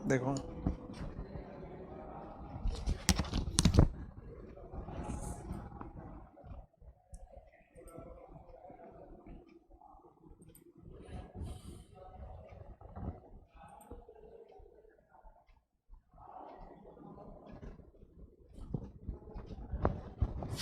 देखो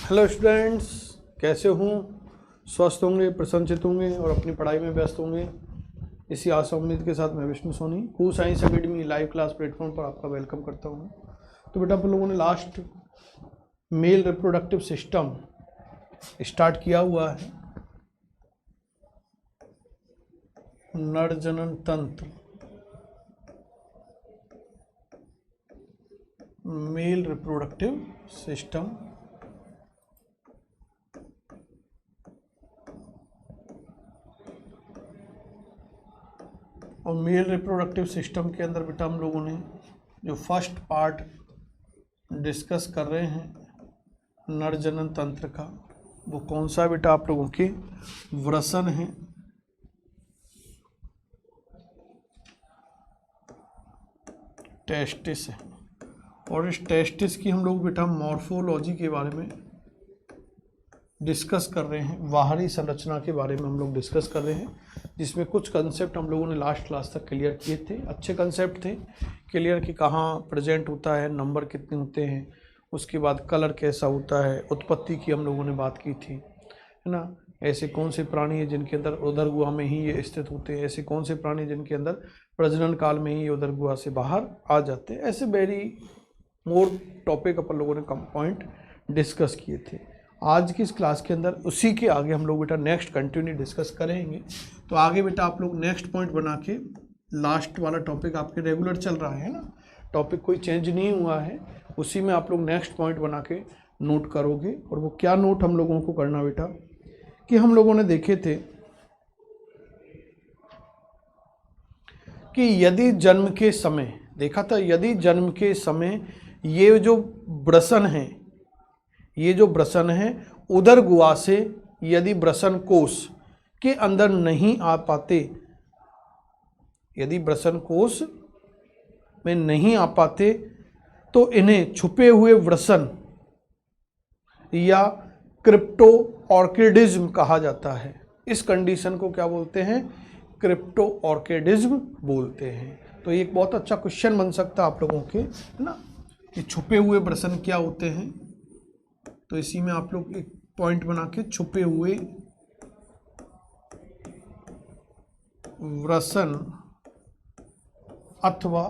hello students, कैसे हूँ? स्वस्थ होंगे, प्रसन्नचित होंगे और अपनी पढ़ाई में व्यस्त होंगे। इसी आशा उम्मीद के साथ मैं विष्णु सोनी कू science academy live class platform पर आपका वेलकम करता हूँ। तो बेटा, अपन लोगों ने last male reproductive system start किया हुआ है। नर जनन तंत्र, मेल रिप्रोडक्टिव सिस्टम, और मेल रिप्रोडक्टिव सिस्टम के अंदर बेटा हम लोगों ने जो फर्स्ट पार्ट डिस्कस कर रहे हैं नर जनन तंत्र का, वो कौन सा बेटा? आप लोगों के वृषण है। टेस्टिस है। और इस टेस्टिस की हम लोग बेटा मॉर्फोलॉजी के बारे में डिस्कस कर रहे हैं, बाहरी संरचना के बारे में हम लोग डिस्कस कर रहे हैं, जिसमें कुछ कंसेप्ट हम लोगों ने लास्ट क्लास तक क्लियर किए थे। अच्छे कंसेप्ट थे क्लियर कि कहाँ प्रेजेंट होता है, नंबर कितने होते हैं, उसके बाद कलर कैसा होता है, उत्पत्ति की हम लोगों ने बात की थी, है ना। ऐसे कौन से प्राणी हैं जिनके अंदर उदर गुहा में ही ये स्थित होते हैं, ऐसे कौन से प्राणी जिनके अंदर प्रजनन काल में ही ये उदर गुहा से बाहर आ जाते हैं। ऐसे वेरी मोर टॉपिक अपन लोगों ने पॉइंट डिस्कस किए थे। आज की इस क्लास के अंदर उसी के आगे हम लोग बेटा नेक्स्ट कंटिन्यू डिस्कस करेंगे। तो आगे बेटा आप लोग नेक्स्ट पॉइंट बना के, लास्ट वाला टॉपिक आपके रेगुलर चल रहा है ना, टॉपिक कोई चेंज नहीं हुआ है, उसी में आप लोग नेक्स्ट पॉइंट बना के नोट करोगे। और वो क्या नोट हम लोगों को करना बेटा, कि हम लोगों ने देखे थे कि यदि जन्म के समय देखा था, यदि जन्म के समय ये जो वृषण है, ये जो वृषण है उदर गुहा से यदि वृषण कोश के अंदर नहीं आ पाते, यदि वृषण कोश में नहीं आ पाते, तो इन्हें छुपे हुए वृषण या क्रिप्टो ऑर्किडिज्म कहा जाता है। इस कंडीशन को क्या बोलते हैं? क्रिप्टो ऑर्किडिज्म बोलते हैं। तो ये एक बहुत अच्छा क्वेश्चन बन सकता है आप लोगों के, है ना, कि छुपे हुए वृषण क्या होते हैं। तो इसी में आप लोग एक पॉइंट बना के छुपे हुए वृषण अथवा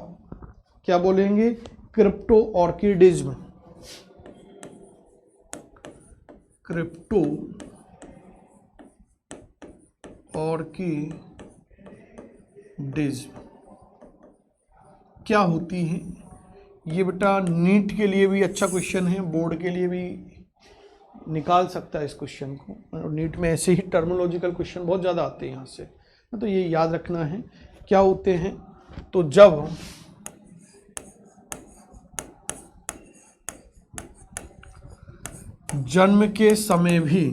क्या बोलेंगे, क्रिप्टो ऑर्किडिज्म, क्रिप्टो ऑर्किडिज्म क्या होती है। ये बेटा नीट के लिए भी अच्छा क्वेश्चन है, बोर्ड के लिए भी निकाल सकता है इस क्वेश्चन को। और नीट में ऐसे ही टर्मिनोलॉजिकल क्वेश्चन बहुत ज़्यादा आते हैं यहाँ से, तो ये याद रखना है क्या होते हैं। तो जब जन्म के समय भी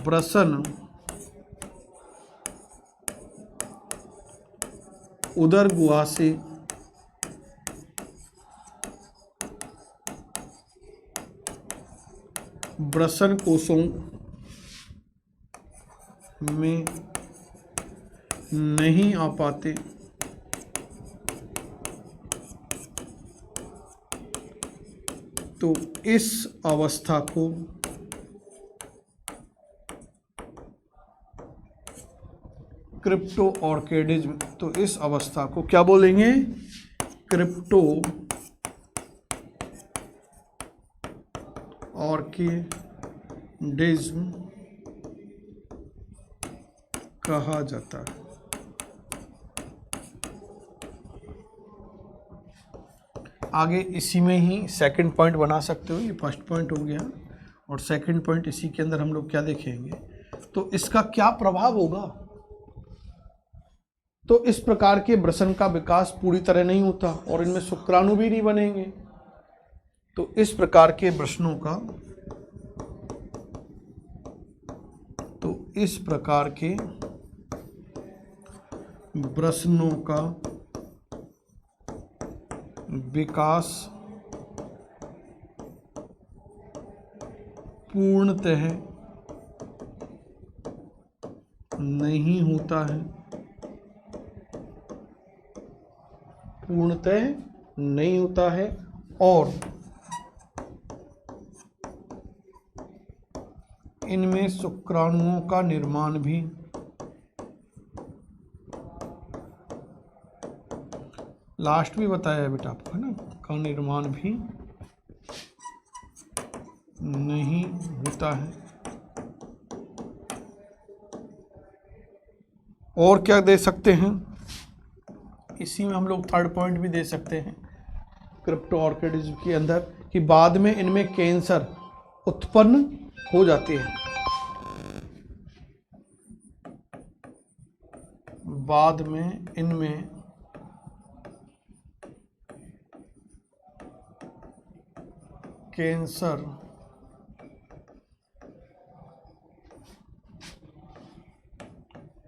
वृषण उदर गुहा से वृषण कोशों में नहीं आ पाते, तो इस अवस्था को क्रिप्टो ऑर्किडिज्म, तो इस अवस्था को क्या बोलेंगे? क्रिप्टो ऑर्किडिज्म कहा जाता है। आगे इसी में ही सेकंड पॉइंट बना सकते हो। ये फर्स्ट पॉइंट हो गया और सेकंड पॉइंट इसी के अंदर हम लोग क्या देखेंगे, तो इसका क्या प्रभाव होगा। तो इस प्रकार के वृषण का विकास पूरी तरह नहीं होता और इनमें शुक्राणु भी नहीं बनेंगे। तो इस प्रकार के वृषणों का, तो इस प्रकार के वृषणों का विकास पूर्णतः नहीं होता है, पूर्णतः नहीं होता है, और इनमें शुक्राणुओं का निर्माण भी लास्ट भी बताया है बेटा आपको, है ना, का निर्माण भी नहीं होता है। और क्या दे सकते हैं, इसी में हम लोग थर्ड पॉइंट भी दे सकते हैं क्रिप्टो ऑर्किडिज्म के अंदर, कि बाद में इनमें कैंसर उत्पन्न हो जाते हैं, बाद में इनमें कैंसर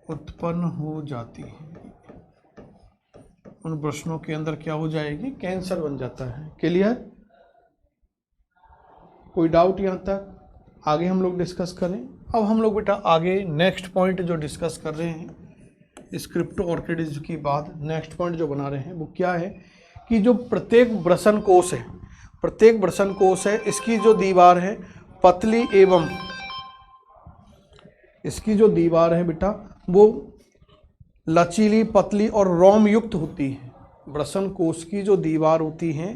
उत्पन्न हो जाती है, उन प्रश्नों के अंदर क्या हो जाएगी, कैंसर बन जाता है। क्लियर? कोई डाउट यहाँ तक? आगे हम लोग डिस्कस करें। अब हम लोग बेटा आगे नेक्स्ट पॉइंट जो डिस्कस कर रहे हैं इस क्रिप्टो ऑर्किडिज्म की बाद, नेक्स्ट पॉइंट जो बना रहे हैं वो क्या है कि जो प्रत्येक वृषण कोष है, प्रत्येक वृषण कोष है, इसकी जो दीवार है पतली एवं, इसकी जो दीवार है बेटा वो लचीली, पतली और रोम युक्त होती है। वृषण कोष की जो दीवार होती है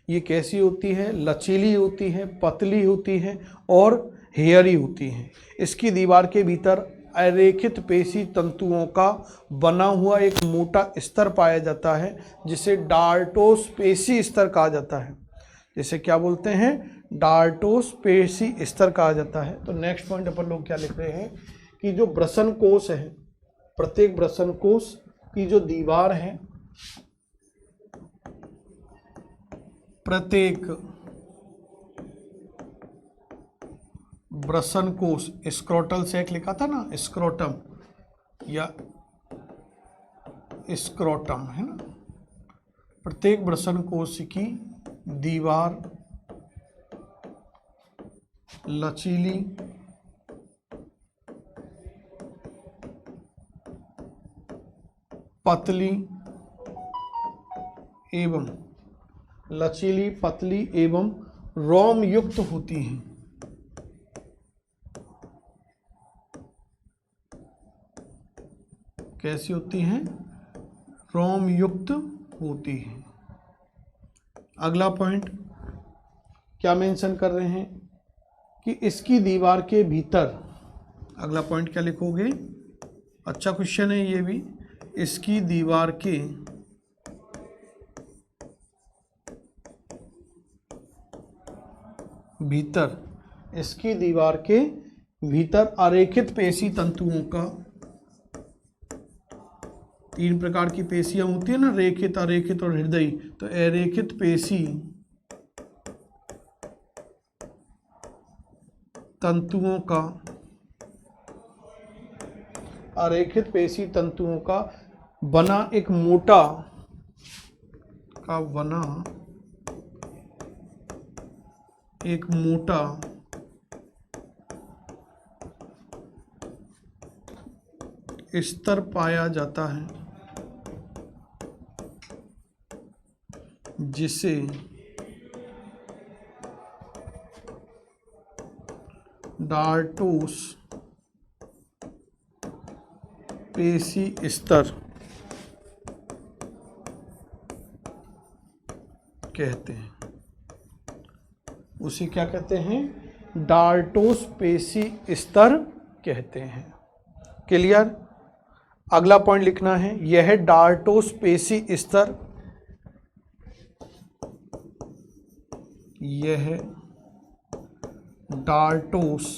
ये कैसी होती है, लचीली होती है, पतली होती है और हेयरी होती है। इसकी दीवार के भीतर अरेखित पेशी तंतुओं का बना हुआ एक मोटा स्तर पाया जाता है जिसे डार्टोस पेशी स्तर कहा जाता है। जिसे क्या बोलते हैं, डार्टोस पेशी स्तर कहा जाता है। तो नेक्स्ट पॉइंट अपन लोग क्या लिख रहे हैं कि जो वृषण कोष है, प्रत्येक वृषण कोष की जो दीवार है, प्रत्येक वृषण कोष, स्क्रोटल सेक लिखा था ना, स्क्रोटम या स्क्रोटम है ना, प्रत्येक वृषण कोष की दीवार लचीली, पतली एवं लचीली, पतली एवं रोम युक्त होती हैं। कैसी होती हैं, रोम युक्त होती हैं। अगला पॉइंट क्या मेंशन कर रहे हैं कि इसकी दीवार के भीतर, अगला पॉइंट क्या लिखोगे, अच्छा क्वेश्चन है ये भी, इसकी दीवार के भीतर, इसकी दीवार के भीतर अरेखित पेशी तंतुओं का, तीन प्रकार की पेशियां होती है ना, रेखित, अरेखित और हृदयी। तो अरेखित पेशी तंतुओं का, अरेखित पेशी तंतुओं का बना एक मोटा एक मोटा स्तर पाया जाता है जिसे डार्टोस पेशी स्तर कहते हैं। उसे क्या कहते हैं, डार्टोस पेशी स्तर कहते हैं। क्लियर? अगला पॉइंट लिखना है, यह डार्टोस पेशी स्तर, यह डार्टोस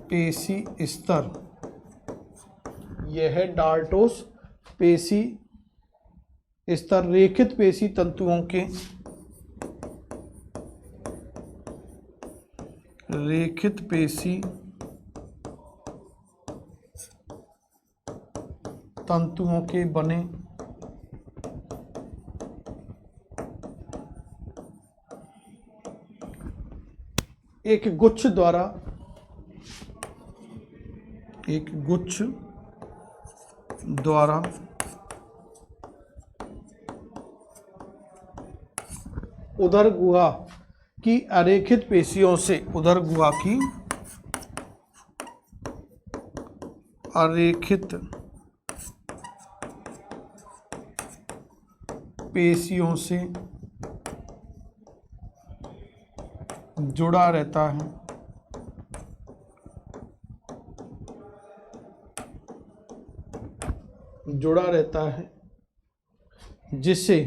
पेशी स्तर, यह डार्टोस पेशी स्तर रेखित पेशी तंतुओं के, रेखित पेशी तंतुओं के बने एक गुच्छ द्वारा उदर गुहा की अरेखित पेशियों से, उदर गुहा की अरेखित पेशियों से जुड़ा रहता है, जिसे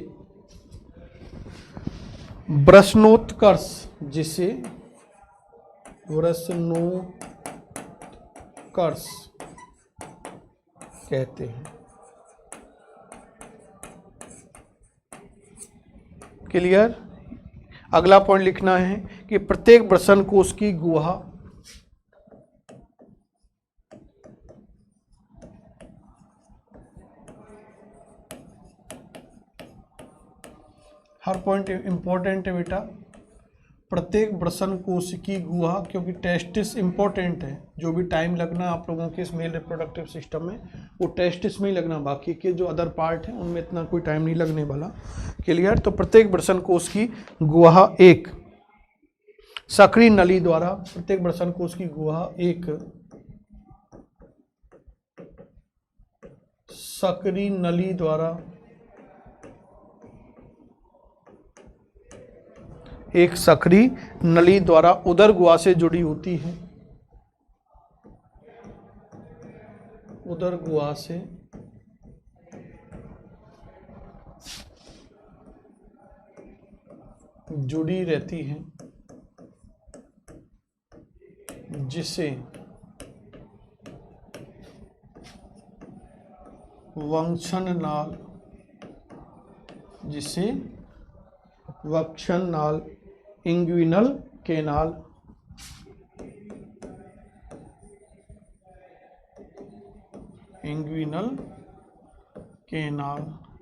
वृषणोत्कर्ष कहते हैं। क्लियर? अगला पॉइंट लिखना है कि प्रत्येक वृषण कोश की गुहा हर पॉइंट इंपॉर्टेंट है बेटा। प्रत्येक वृषण कोश की गुहा, क्योंकि टेस्टिस इंपॉर्टेंट है, जो भी टाइम लगना आप लोगों के इस मेल रिप्रोडक्टिव सिस्टम में वो टेस्टिस में ही लगना, बाकी के जो अदर पार्ट हैं उनमें इतना कोई टाइम नहीं लगने वाला। क्लियर? तो प्रत्येक वृषण कोश की गुहा एक सक्रिय नली द्वारा, प्रत्येक वृषण कोश की गुहा एक सक्रिय नली द्वारा, एक सक्रिय नली द्वारा उदर गुहा से जुड़ी होती है, उदर गुहा से जुड़ी रहती है, जिसे वक्षण नाल इंग्विनल केनाल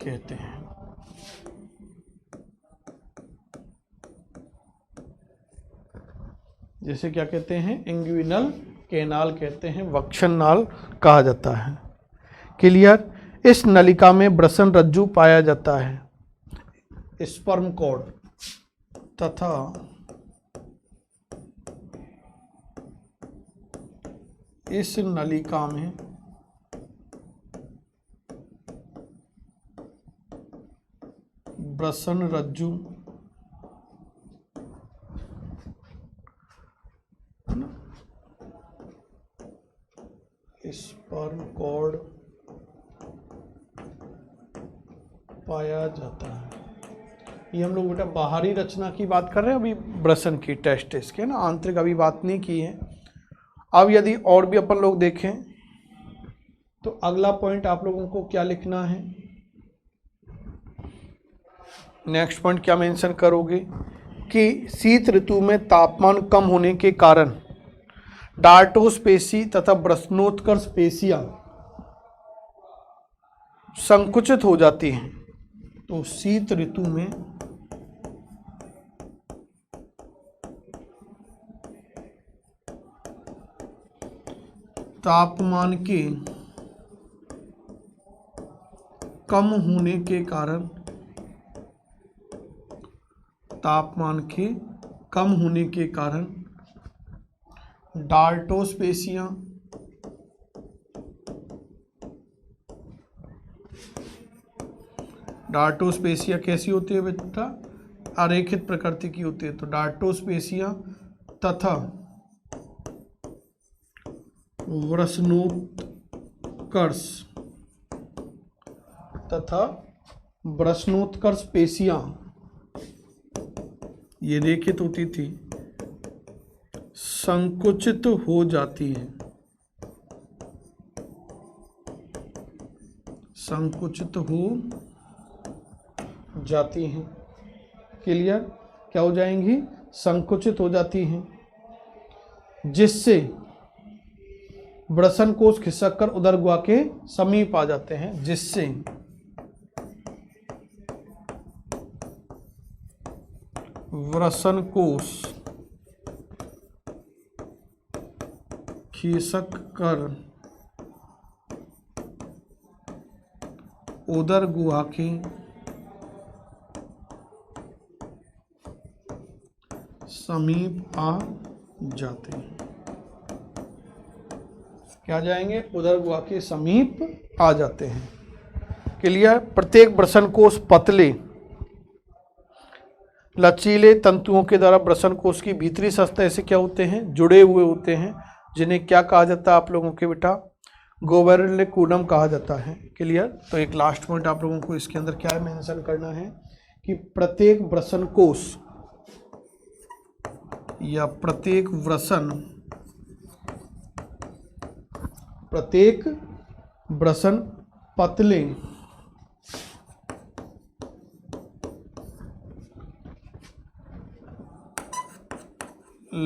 कहते हैं। जैसे क्या कहते हैं? इंग्विनल केनाल कहते हैं, वक्षण नाल कहा जाता है। क्लियर? इस नलिका में वृषण रज्जु पाया जाता है, स्पर्म कॉर्ड, तथा इस नलिका में वृषण रज्जु स्पर्म कॉर्ड पाया जाता है। ये हम लोग बेटा बाहरी रचना की बात कर रहे हैं, अभी वृषण की टेस्टिस के ना, आंतरिक अभी बात नहीं की है। अब यदि और भी अपन लोग देखें तो अगला पॉइंट आप लोगों को क्या लिखना है? नेक्स्ट पॉइंट क्या मेंशन करोगे कि शीत ऋतु में तापमान कम होने के कारण डार्टोस पेशी तथा वृषणोत्कर्ष पेशियां संकुचित हो जाती हैं। तो शीत ऋतु में तापमान के कम होने के कारण डार्टोस पेशियां कैसी होती है बेटा? अरेखित प्रकृति की होती है। तो डार्टोस पेशियां तथा वृषणोत्कर्ष पेशियां ये रेखित होती थी, संकुचित हो जाती है, क्लियर? क्या हो जाएंगी? संकुचित हो जाती हैं, जिससे वृषण कोश खिसक कर उदर गुहा के समीप आ जाते हैं, जिससे वृषण कोश खिसक कर उदर गुहा के समीप आ जाते हैं। क्या जाएंगे? उदर गुहा के समीप आ जाते हैं। क्लियर? प्रत्येक वृषण कोश पतले लचीले तंतुओं के द्वारा वृषण कोश की भीतरी सतह से क्या होते हैं? जुड़े हुए होते हैं, जिन्हें क्या कहा जाता है आप लोगों के बेटा? गोबैरुलिकुलम कहा जाता है। क्लियर? तो एक लास्ट पॉइंट आप लोगों को इसके अंदर क्या मेंशन करना है कि प्रत्येक वृषण कोश या प्रत्येक वृषण पतले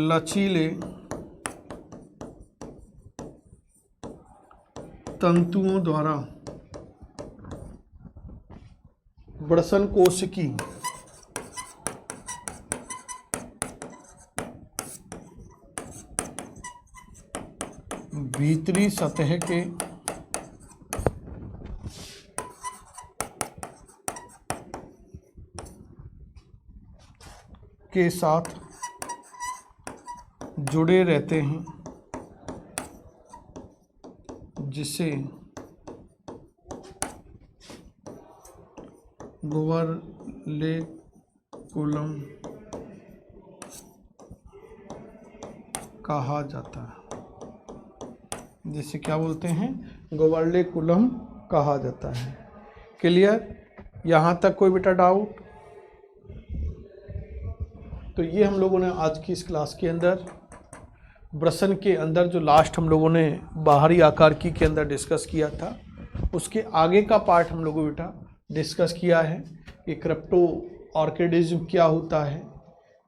लचीले तंतुओं द्वारा वृषण कोश की भीतरी सतह के साथ जुड़े रहते हैं, जिसे गोबैरुलिकुलम कहा जाता है। जिसे क्या बोलते हैं? गोबैरुलिकुलम कहा जाता है। क्लियर? यहाँ तक कोई बेटा डाउट? तो ये हम लोगों ने आज की इस क्लास के अंदर वृषण के अंदर जो लास्ट हम लोगों ने बाहरी आकार की के अंदर डिस्कस किया था, उसके आगे का पार्ट हम लोगों बेटा डिस्कस किया है कि क्रिप्टो ऑर्किडिज्म क्या होता है,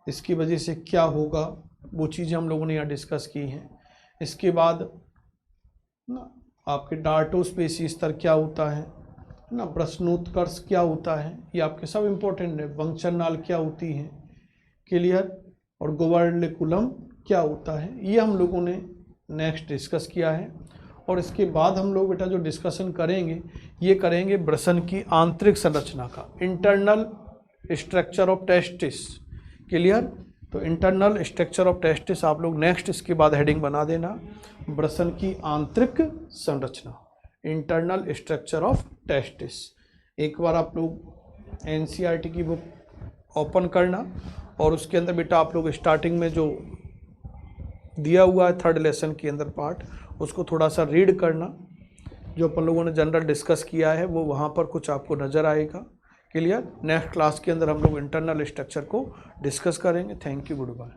इसकी वजह से क्या होगा, वो चीज़ें हम लोगों ने यहाँ डिस्कस की हैं। इसके बाद ना आपके डार्टोस्पेसी स्तर क्या होता है ना, प्रश्नोत्कर्ष क्या होता है, ये आपके सब इम्पोर्टेंट है। वंचन नाल क्या होती है, क्लियर? और गोबैरुलिकुलम क्या होता है, ये हम लोगों ने नेक्स्ट डिस्कस किया है। और इसके बाद हम लोग बेटा जो डिस्कशन करेंगे, ये करेंगे वृषण की आंतरिक संरचना का, internal structure of testis. Clear? तो इंटरनल स्ट्रक्चर ऑफ टेस्टिस आप लोग नेक्स्ट इसके बाद हेडिंग बना देना, वृषण की आंतरिक संरचना, इंटरनल स्ट्रक्चर ऑफ टेस्टिस। एक बार आप लोग एनसीईआरटी की बुक ओपन करना और उसके अंदर बेटा आप लोग स्टार्टिंग में जो दिया हुआ है थर्ड लेसन के अंदर पार्ट, उसको थोड़ा सा रीड करना। जो अपन लोगों ने जनरल डिस्कस किया है वो वहाँ पर कुछ आपको नज़र आएगा। क्लियर? नेक्स्ट क्लास के अंदर हम लोग इंटरनल स्ट्रक्चर को डिस्कस करेंगे। Thank you, good bye.